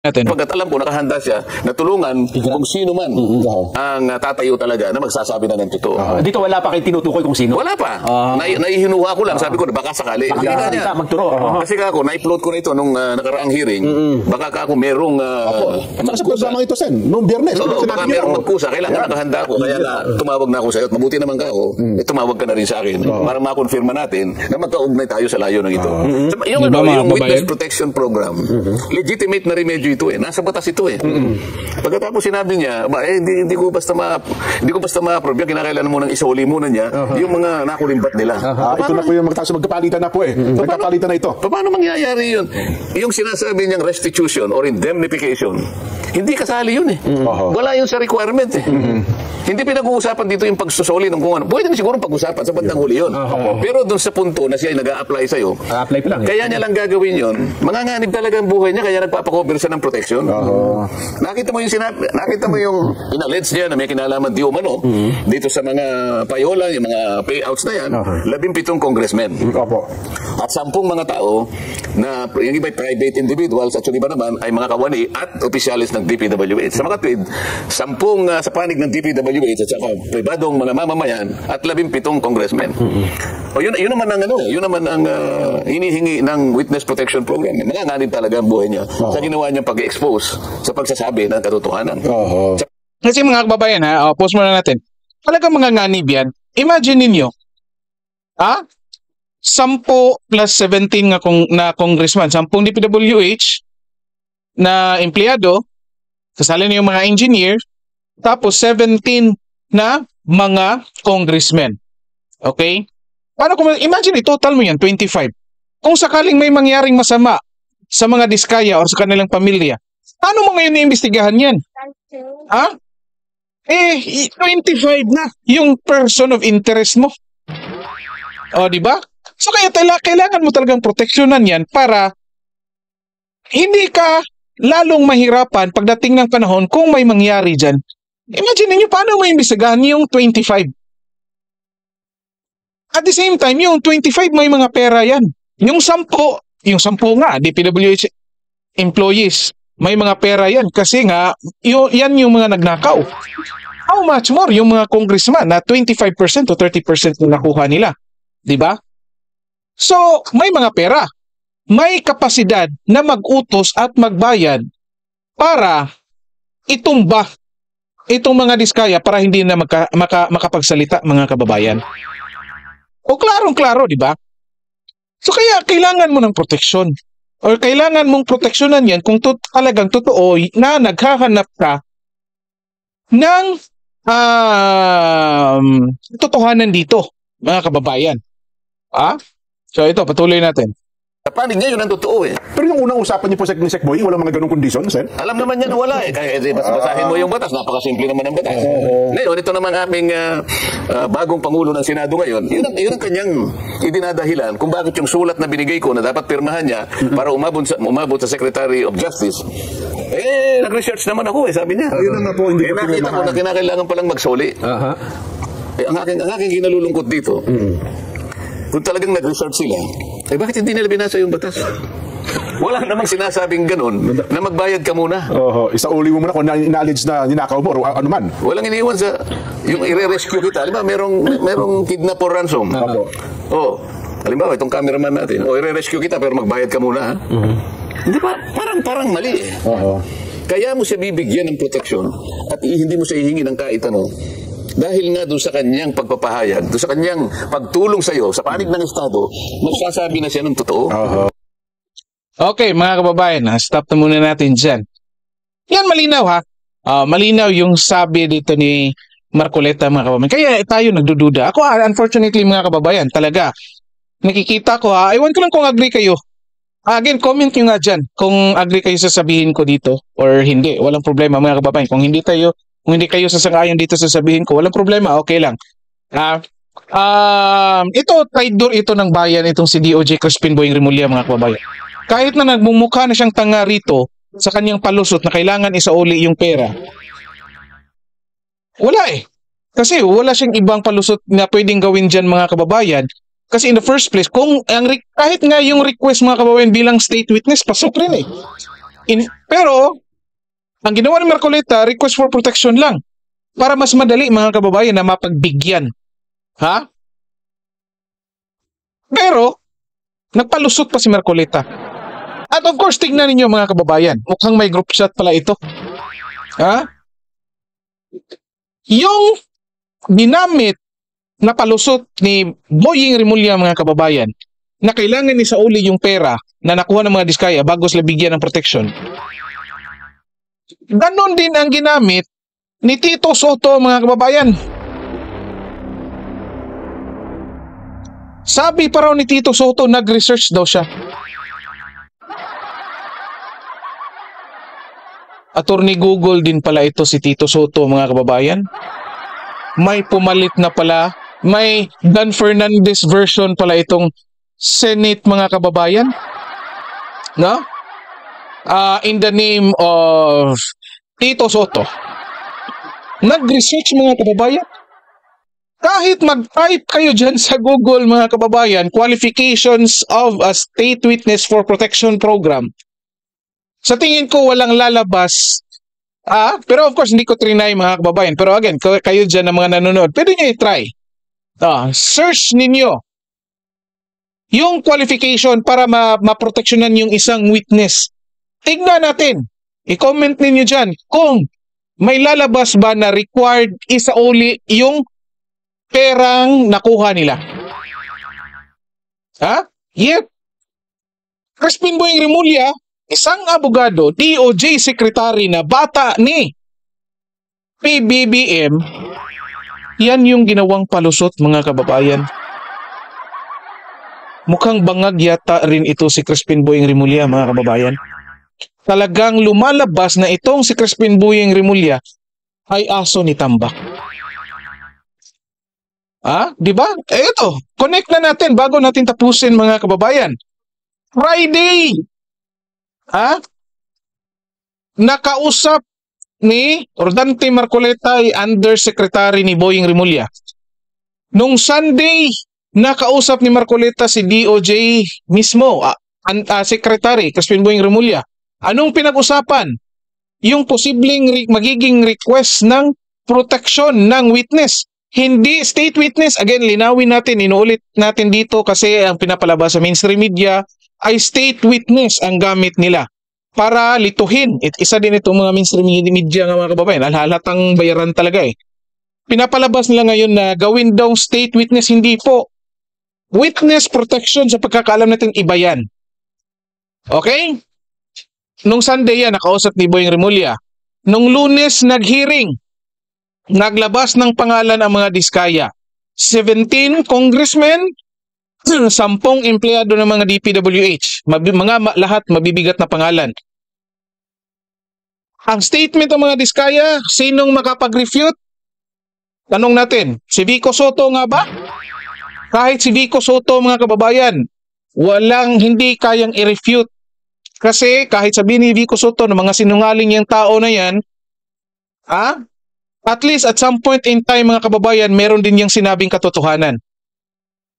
natin. Pagkat alam ko, nakahanda siya na tulungan kung sino man ang tatayo talaga na magsasabi na ng totoo. Dito wala pa kayo tinutukoy kung sino? Wala pa. Naihinuha ko lang. Sabi ko, baka sakali. Baka magturo. Kasi ako, na-upload ko na ito nung nakaraang hearing. Baka ako merong... At sa programa ito, Sen, noong Biyernes. Baka merong magkusa. Kailangan nakahanda ko. Kaya tumawag na ako sa iyo. At mabuti naman ka ako. Tumawag ka na rin sa akin. Para makonfirma natin na magkaugnay tayo sa layo ng ito. Yung Witness Protection Program, legitimate na remedyo ito nasa batas ito Pagkatapos sinabi niya, hindi ko basta ma-approve yan, kinakailangan mo nang isauli muna niya yung mga nakulimbat nila. Ito na po yung magkapalitan na po Nagkapalitan na ito. Paano mangyayari yun? Yung sinasabi niyang restitution or indemnification, hindi kasali yun Wala yun sa requirement Hindi pinag-uusapan dito yung pagsusoli ng kung ano. Pwede na siguro pag-usapan sa bandang huli yun. Pero doon sa punto na siya ay nag-a-apply sa'yo, kaya niya lang gagawin yun, manganganib talaga ang buhay niya, kaya nagpapakover siya ng protection. Nakita mo yung in-allege niya na may kinalaman di umano dito sa mga payola, yung mga payouts na yan, 17 congressmen. At 10 mga tao na yung iba private individuals at yung iba naman ay mga kawani at opisyalis ng DPWH. Sa mga tweed, 10 sa panig ng DPWH at saka pribadong mga mamamayan at 17 congressmen. Yun naman ang hinihingi ng Witness Protection Program. Manganganib talaga ang buhay niya sa ginawa niyang pag-expose sa pagsasabi ng katotohanan. Kasi mga kababayan pause muna natin. Talagang manganganib yan. Imagine ninyo, 10 plus 17 na congressman, 10 DPWH na empleyado, kasali na yung mga engineer, tapos 17 na mga congressmen. Okay? Paano kung imagine total mo yan, 25. Kung sakaling may mangyaring masama sa mga diskaya o sa kanilang pamilya, paano mo ngayon iimbestigahan yan? 25 na yung person of interest mo. Di ba? So kaya kailangan mo talagang proteksyonan yan para hindi ka lalong mahirapan pagdating ng panahon kung may mangyari dyan. Imagine niyo paano mo imbestigahan yung 25. At the same time, yung 25 may mga pera yan. Yung 10 nga, DPWH employees, may mga pera yan kasi nga, yan yung mga nagnakaw. How much more yung mga congressman na 25% to 30% na nakuha nila? Diba? So, may mga pera. May kapasidad na mag-utos at magbayad para itumba itong mga diskaya para hindi na makapagsalita mga kababayan. O klarong-klaro, di ba? So kaya kailangan mo ng proteksyon. Or kailangan mong proteksyonan yan kung talagang totoo na naghahanap ka ng totohanan dito, mga kababayan. So ito, patuloy natin. Panig niya yun ang totoo Pero yung unang usapan niyo po sa Sec Boy, walang mga ganong kondisyon, Sen? Alam naman niya na wala Kaya basahin mo yung batas, napakasimple naman ang batas. Ngayon, ito naman aming bagong Pangulo ng Senado ngayon. Yun ang kanyang idinadahilan kung bakit yung sulat na binigay ko na dapat pirmahan niya para umabot sa Secretary of Justice. Nag-research naman ako sabi niya. Ayun na nga po, hindi ko nakita ko na kinakailangan palang magsoli. Ang aking kinalulungkot dito, kung talagang nag-research sila, bakit hindi nila binasa yung batas? Wala namang sinasabing ganun na magbayad ka muna. Isauli mo muna kung na-acknowledge na ninakaw mo o ano man. Walang iniwan sa yung i-rescue kita. Halimbawa, merong kidnap or ransom. Halimbawa, itong cameraman natin. I-rescue kita pero magbayad ka muna. Hindi ba? Parang mali Kaya mo siya bibigyan ng proteksyon at hindi mo siya hihingi ng kahit ano. Dahil nga doon sa kanyang pagpapahayag, doon sa kanyang pagtulong sa iyo, sa panig ng Estado, magsasabi na siya ng totoo. Okay, mga kababayan, stop na muna natin dyan. Yan, malinaw malinaw yung sabi dito ni Marcoleta, mga kababayan. Kaya tayo nagdududa. Ako, unfortunately, mga kababayan, talaga, nakikita ko, ewan ko lang kung agree kayo. Again, comment nyo nga dyan kung agree kayo sa sabihin ko dito or hindi. Walang problema, mga kababayan. Kung hindi kayo sasangayon dito sa sabihin ko, walang problema, okay lang. Ito, traidor ito ng bayan, itong si DOJ Crispin Boying Remulla, mga kababayan. Kahit na nagmumukha na siyang tanga rito sa kanyang palusot na kailangan isauli yung pera, wala Kasi wala siyang ibang palusot na pwedeng gawin dyan, mga kababayan. Kasi in the first place, kahit nga yung request, mga kababayan, bilang state witness, pasok rin Pero, ang ginawa ni Marcoleta, request for protection lang. Para mas madali mga kababayan na mapagbigyan. Ha? Pero, nagpalusot pa si Marcoleta. At of course, tignan ninyo mga kababayan. Mukhang may group chat pala ito. Ha? Yung ginamit na palusot ni Boying Rimulya mga kababayan na kailangan ni Sauli yung pera na nakuha ng mga Diskaya bago sila bigyan ng protection. Ganon din ang ginamit ni Tito Soto mga kababayan. Sabi pa raw ni Tito Soto, nag-research daw siya. Attorney Google din pala ito si Tito Soto mga kababayan. May pumalit na pala, may Dan Fernandez version pala itong Senate mga kababayan. No? In the name of Tito Soto. Nag-research mga kababayan. Kahit mag-type kayo dyan sa Google mga kababayan, qualifications of a state witness for protection program. Sa tingin ko walang lalabas. Pero of course hindi ko trinay mga kababayan. Pero again, kayo dyan na mga nanonood, pwede nyo i-try. Search ninyo yung qualification para maproteksyonan yung isang witness. Tignan natin. I-comment ninyo dyan kung may lalabas ba na required isauli yung perang nakuha nila. Yep. Crispin Boying Rimulya, isang abogado, DOJ secretary na bata ni PBBM, yan yung ginawang palusot mga kababayan. Mukhang bangag yata rin ito si Crispin Boying Rimulya mga kababayan. Talagang lumalabas na itong si Crispin Boying Rimulya ay aso ni tambak. Di ba? Ito, connect na natin bago natin tapusin mga kababayan. Friday! Nakausap ni Rodante Marcoleta ay undersecretary ni Boying Rimulya. Nung Sunday, nakausap ni Marcoleta si DOJ mismo, secretary Crispin Boying Rimulya. Anong pinag-usapan? Yung posibleng magiging request ng protection ng witness. Hindi state witness. Again, linawin natin, inuulit natin dito kasi ang pinapalabas sa mainstream media ay state witness ang gamit nila para lituhin. Isa din itong mga mainstream media ng mga kababayan. Halatang bayaran talaga eh. Pinapalabas nila ngayon na gawin daw state witness. Hindi po. Witness protection sa pagkakaalam natin iba yan. Okay? Nung Sunday yan, nakausap ni Boying Rimulya. Nung Lunes, nag-hearing. Naglabas ng pangalan ang mga Diskaya. 17 congressmen, 10 empleyado ng mga DPWH. Lahat mabibigat na pangalan. Ang statement ng mga Diskaya, sinong makapag-refute? Tanong natin, si Vico Soto nga ba? Kahit si Vico Soto mga kababayan, hindi kayang i-refute. Kasi kahit sabihin ni Vico Soto na mga sinungaling yung tao na yan, at least at some point in time mga kababayan, meron din yung sinabing katotohanan.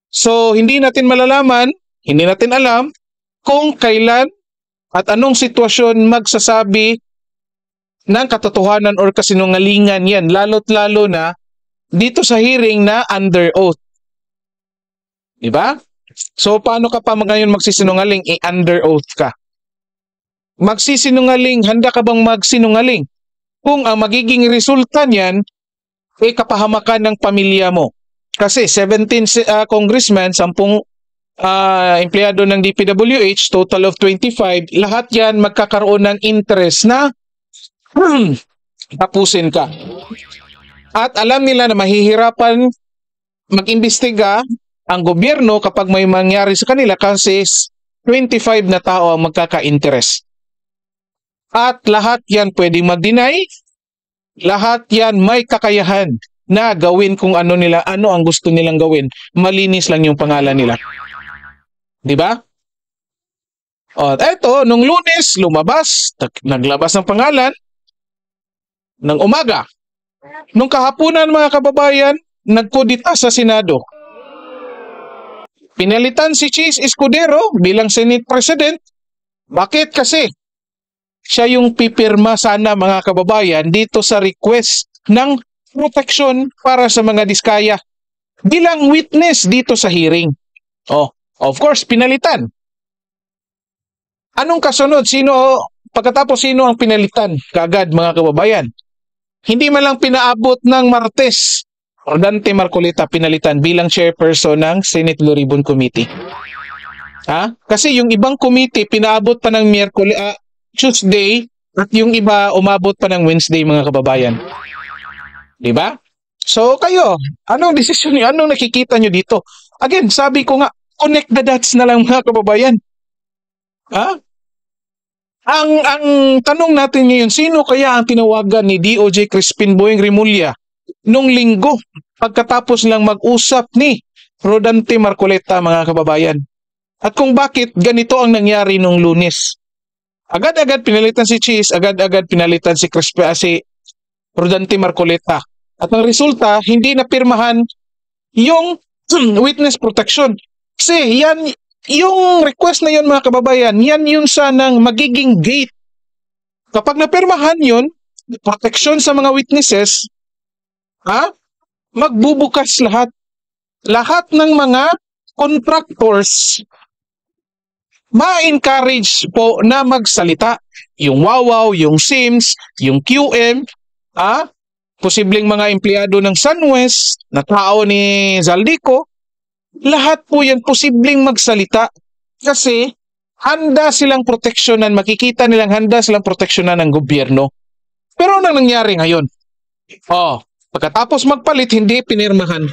So, hindi natin malalaman, hindi natin alam kung kailan at anong sitwasyon magsasabi ng katotohanan or kasinungalingan yan. Lalo't lalo na dito sa hearing na under oath. Diba? So, paano ka pa ngayon magsisinungaling? Under oath ka. Magsisinungaling, handa ka bang magsinungaling? Kung ang magiging resulta niyan ay kapahamakan ng pamilya mo. Kasi 17 congressmen, 10 empleyado ng DPWH, total of 25, lahat yan magkakaroon ng interest na tapusin ka. At alam nila na mahihirapan mag-imbestiga ang gobyerno kapag may mangyari sa kanila kasi 25 na tao ang magkaka-interest. At lahat yan pwedeng mag-deny, lahat yan may kakayahan na gawin kung ano ang gusto nilang gawin. Malinis lang yung pangalan nila. Diba? Eto, nung Lunes, naglabas ng pangalan ng umaga. Nung kahapunan mga kababayan, nagkudita sa Senado. Pinalitan si Chis Escudero bilang Senate President. Bakit kasi? siya yung pipirma sana mga kababayan dito sa request ng protection para sa mga diskaya bilang witness dito sa hearing. Oh, of course, pinalitan. Anong kasunod? Pagkatapos sino ang pinalitan? Kaagad mga kababayan. Hindi man lang pinaabot ng Martes, Rodante Marcoleta pinalitan bilang chairperson ng Senate Blue Ribbon Committee. Kasi yung ibang committee pinaabot pa ng Tuesday at yung iba umabot pa ng Wednesday mga kababayan. Diba? So kayo, anong desisyon niyo? Anong nakikita niyo dito? Again, sabi ko nga, connect the dots na lang mga kababayan. Ang tanong natin ngayon, sino kaya ang tinawagan ni DOJ Crispin Boyeng Remulla nung linggo pagkatapos lang mag-usap ni Rodante Marcoleta mga kababayan? At kung bakit ganito ang nangyari nung Lunes? Agad-agad pinalitan si Cheese, agad-agad pinalitan si Rodante Marcoleta. At ang resulta, hindi na pirmahan yung witness protection. Kasi yan, yung request na yun mga kababayan, yan yung sanang magiging gate. Kapag napirmahan yun, protection sa mga witnesses, magbubukas lahat. Lahat ng mga contractors ma-encourage po na magsalita. Yung Wawaw, yung Sims, yung QM, posibleng mga empleyado ng SunWest, na tao ni Zaldico, lahat po yan posibleng magsalita kasi handa silang proteksyonan, makikita nilang handa silang proteksyonan ng gobyerno. Pero anong nangyari ngayon? Pagkatapos magpalit, hindi pinirmahan.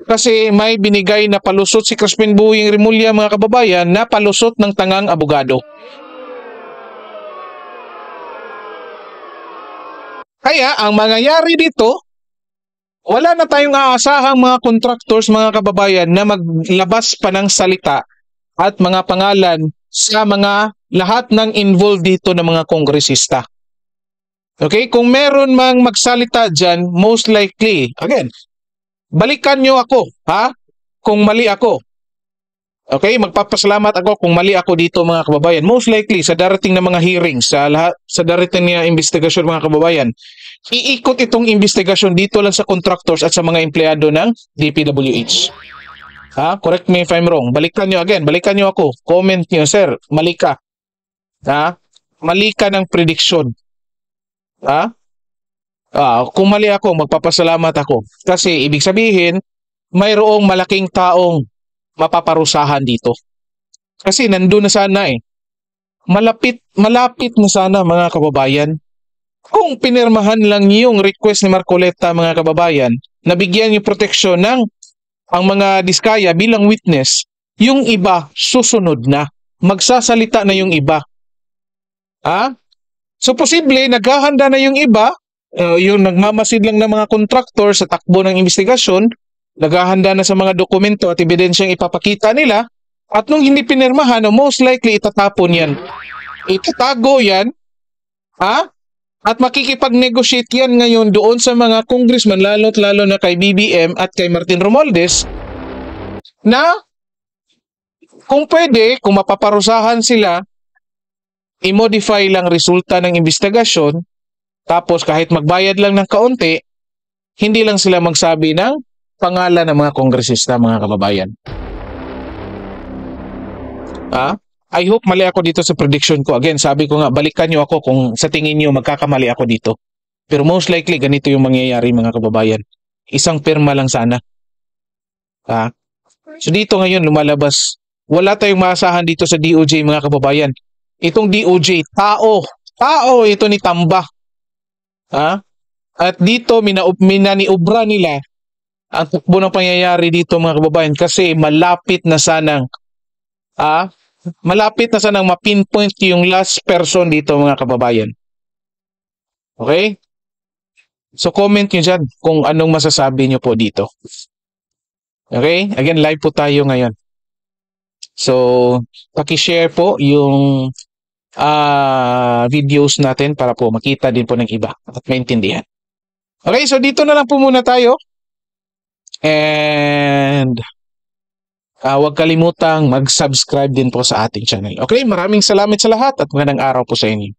Kasi may binigay na palusot si Crispin Boyeng Remulla mga kababayan na palusot ng tangang abogado. Kaya ang mangyayari dito, wala na tayong aasahang mga contractors, mga kababayan, na maglabas pa ng salita at mga pangalan sa mga lahat ng involved dito ng mga kongresista. Okay? Kung meron mang magsalita dyan, most likely, again, balikan nyo ako, kung mali ako. Okay? Magpapasalamat ako kung mali ako dito mga kababayan. Most likely, sa darating na mga hearings, sa darating na investigasyon mga kababayan, iikot itong investigasyon dito lang sa contractors at sa mga empleyado ng DPWH. Correct me if I'm wrong. Balikan nyo ako. Comment nyo, sir, mali ka. Mali ka ng prediction. Kung mali ako, magpapasalamat ako. Kasi ibig sabihin, mayroong malaking taong mapaparusahan dito. Kasi nandun na sana Malapit na sana mga kababayan. Kung pinirmahan lang yung request ni Marcoleta mga kababayan, nabigyan yung proteksyon ng ang mga diskaya bilang witness, yung iba susunod na. Magsasalita na yung iba. So posible, naghahanda na yung iba, yung nagmamasid lang ng mga contractor sa takbo ng investigasyon, naghahanda na sa mga dokumento at ebidensyang ipapakita nila, at nung hindi pinirmahan, most likely itatapon yan. Itatago yan, at makikipag-negotiate yan ngayon doon sa mga congressman, lalo't lalo na kay BBM at kay Martin Romualdez, na kung pwede, kung mapaparusahan sila, i-modify lang resulta ng investigasyon, tapos kahit magbayad lang ng kaunti, hindi lang sila magsabi ng pangalan ng mga kongresista, mga kababayan. I hope mali ako dito sa prediction ko. Again, sabi ko nga, balikan nyo ako kung sa tingin nyo magkakamali ako dito. Pero most likely, ganito yung mangyayari mga kababayan. Isang pirma lang sana. So dito ngayon lumalabas, wala tayong maasahan dito sa DOJ mga kababayan. Itong DOJ, tao ito ni Tamba. At dito minaniobra nila ang takbo ng pangyayari dito mga kababayan kasi malapit na sanang mapinpoint yung last person dito mga kababayan. Okay? So comment nyo dyan kung anong masasabi nyo po dito. Okay? Again, live po tayo ngayon. So, paki-share po yung videos natin para po makita din po ng iba at maintindihan. Okay, so dito na lang po muna tayo. And huwag kalimutang mag-subscribe din po sa ating channel. Okay, maraming salamat sa lahat at magandang araw po sa inyo.